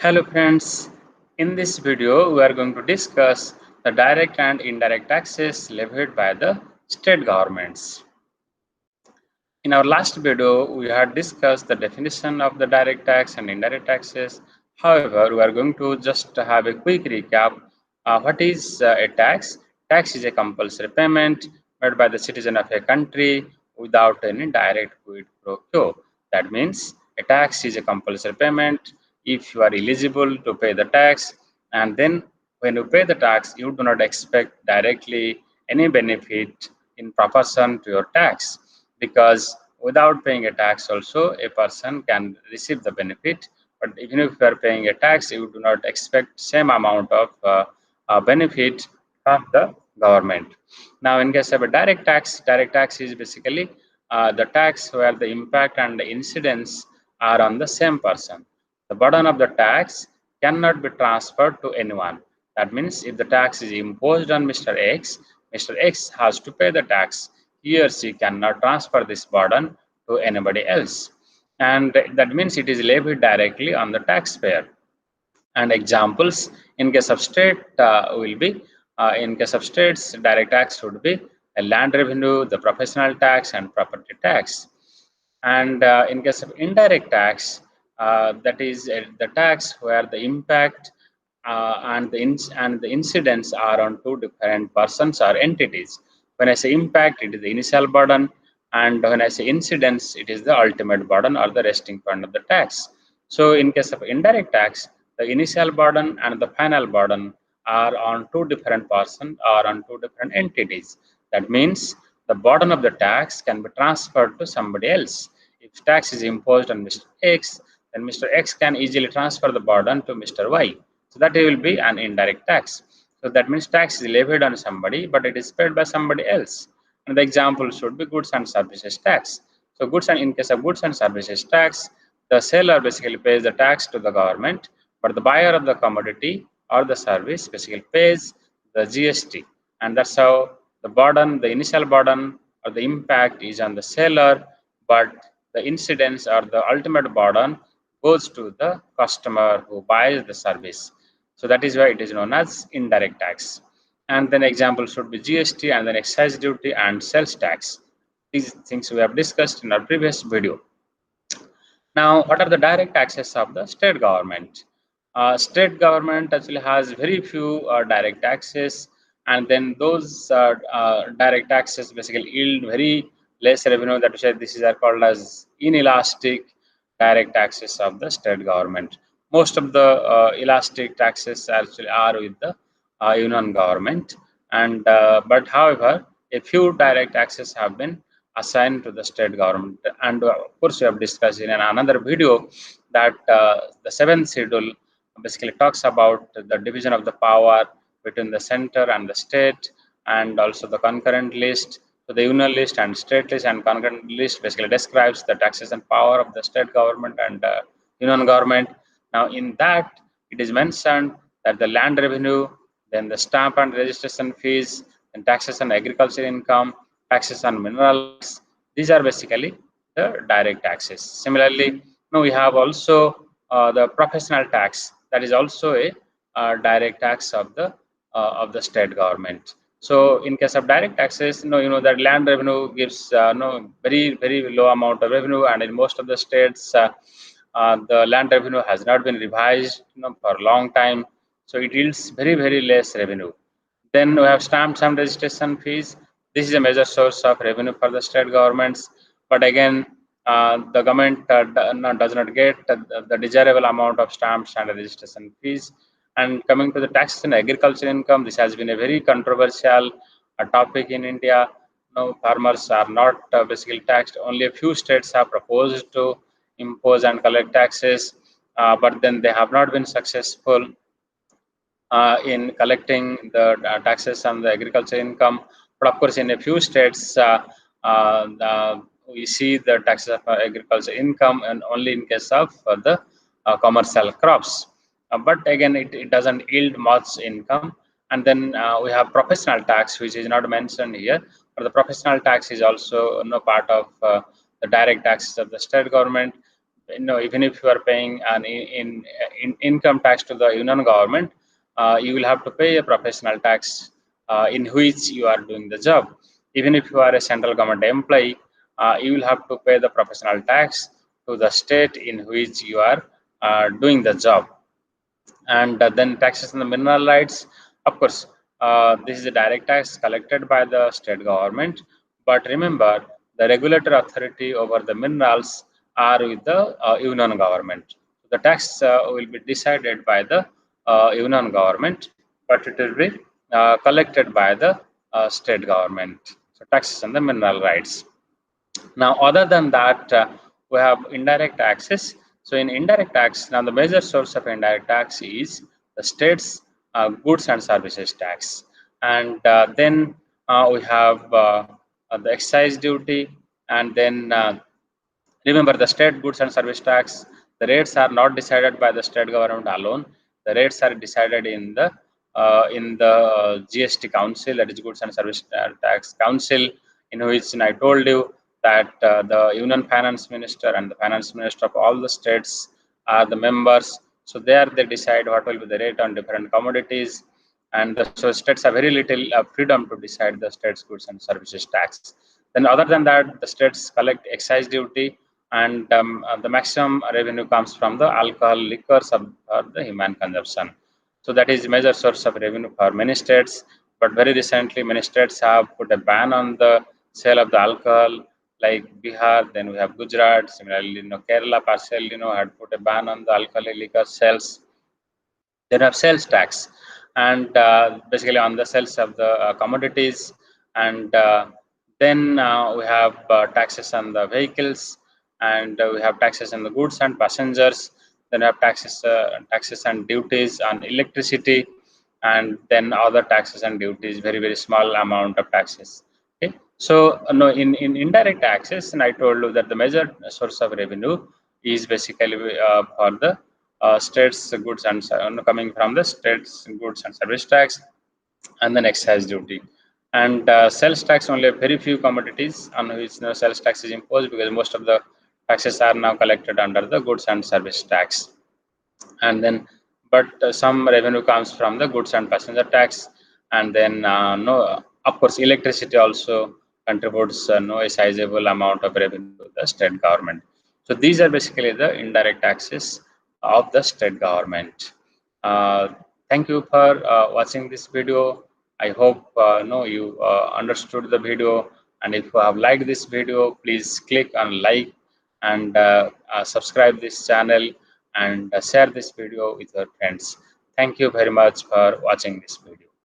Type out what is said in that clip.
Hello friends, in this video we are going to discuss the direct and indirect taxes levied by the state governments. In our last video we had discussed the definition of the direct tax and indirect taxes. However, we are going to just have a quick recap. What is a tax? Tax is a compulsory payment made by the citizen of a country without any direct quid pro quo. That means a tax is a compulsory payment if you are eligible to pay the tax, and then when you pay the tax you do not expect directly any benefit in proportion to your tax, because without paying a tax also a person can receive the benefit, but even if you are paying a tax you do not expect same amount of benefit from the government. Now in case of a direct tax is basically the tax where the impact and the incidence are on the same person. The burden of the tax cannot be transferred to anyone. That means if the tax is imposed on Mr. X, Mr. X has to pay the tax. He or she cannot transfer this burden to anybody else. And that means it is levied directly on the taxpayer. And examples in case of state will be in case of states, direct tax would be a land revenue, the professional tax, and property tax. And in case of indirect tax, that is the tax where the impact and the incidents are on two different persons or entities. When I say impact, it is the initial burden, and when I say incidents, it is the ultimate burden or the resting point of the tax. So in case of indirect tax, the initial burden and the final burden are on two different persons or on two different entities. That means the burden of the tax can be transferred to somebody else. If tax is imposed on Mr. X, then Mr. X can easily transfer the burden to Mr. Y. So that will be an indirect tax. So that means tax is levied on somebody, but it is paid by somebody else. And the example should be goods and services tax. So goods and in case of goods and services tax, the seller basically pays the tax to the government, but the buyer of the commodity or the service basically pays the GST. And that's how the burden, the initial burden or the impact is on the seller, but the incidence or the ultimate burden goes to the customer who buys the service. So that is why it is known as indirect tax. And then example should be GST and then excise duty and sales tax. These things we have discussed in our previous video. Now, what are the direct taxes of the state government? State government actually has very few direct taxes, and then those direct taxes basically yield very less revenue. That is why this is called as inelastic direct taxes of the state government. Most of the elastic taxes actually are with the union government, and but however, a few direct taxes have been assigned to the state government. And of course, we have discussed in another video that the seventh schedule basically talks about the division of the power between the center and the state, and also the concurrent list. So the union list and state list and concurrent list basically describes the taxation power of the state government and union government. Now, in that, it is mentioned that the land revenue, then the stamp and registration fees, and taxes on agriculture income, taxes on minerals. These are basically the direct taxes. Similarly, now we have also the professional tax. That is also a direct tax of the state government. So in case of direct taxes, you know that land revenue gives very low amount of revenue, and in most of the states, the land revenue has not been revised for a long time, so it yields very less revenue. Then we have stamps and registration fees. This is a major source of revenue for the state governments, but again, the government does not get the desirable amount of stamps and registration fees. And coming to the taxes on agriculture income, this has been a very controversial topic in India. No, farmers are not basically taxed. Only a few states have proposed to impose and collect taxes, but then they have not been successful in collecting the taxes on the agriculture income. But of course, in a few states, we see the taxes of agriculture income, and only in case of the commercial crops. But again, it doesn't yield much income. And then we have professional tax, which is not mentioned here. But the professional tax is also part of the direct taxes of the state government. even if you are paying an income tax to the union government, you will have to pay a professional tax in which you are doing the job. Even if you are a central government employee, you will have to pay the professional tax to the state in which you are doing the job. And then taxes on the mineral rights, of course, this is a direct tax collected by the state government, but remember, the regulatory authority over the minerals are with the union government. The tax will be decided by the union government, but it will be collected by the state government. So taxes on the mineral rights. Now, other than that, we have indirect taxes. So, in indirect tax, now the major source of indirect tax is the state's goods and services tax, and then we have the excise duty, and then remember, the state goods and service tax, the rates are not decided by the state government alone. The rates are decided in the GST Council, that is Goods and Service Tax Council, in which I told you that the Union Finance Minister and the Finance Minister of all the states are the members. So there they decide what will be the rate on different commodities, and so states have very little freedom to decide the state's goods and services tax. Then, other than that, the states collect excise duty, and the maximum revenue comes from the alcohol, liquors for the human consumption. So that is major source of revenue for many states. But very recently, many states have put a ban on the sale of the alcohol, like Bihar. Then we have Gujarat. Similarly, Kerala partially, had put a ban on the alcoholic liquor sales. Then we have sales tax, and basically on the sales of the commodities, and then we have taxes on the vehicles, and we have taxes on the goods and passengers. Then we have taxes and duties on electricity, and then other taxes and duties, very small amount of taxes. Okay, so no, in indirect taxes, and I told you that the major source of revenue is basically for the states goods and coming from the states goods and service tax, and then excise duty, and sales tax, only a very few commodities on which no sales tax is imposed, because most of the taxes are now collected under the goods and service tax. And then but some revenue comes from the goods and passenger tax, and then no, of course, electricity also contributes no a sizable amount of revenue to the state government. So these are basically the indirect taxes of the state government. uh, thank you for watching this video. I hope no you understood the video, and if you have liked this video, please click on like, and subscribe this channel, and share this video with your friends. Thank you very much for watching this video.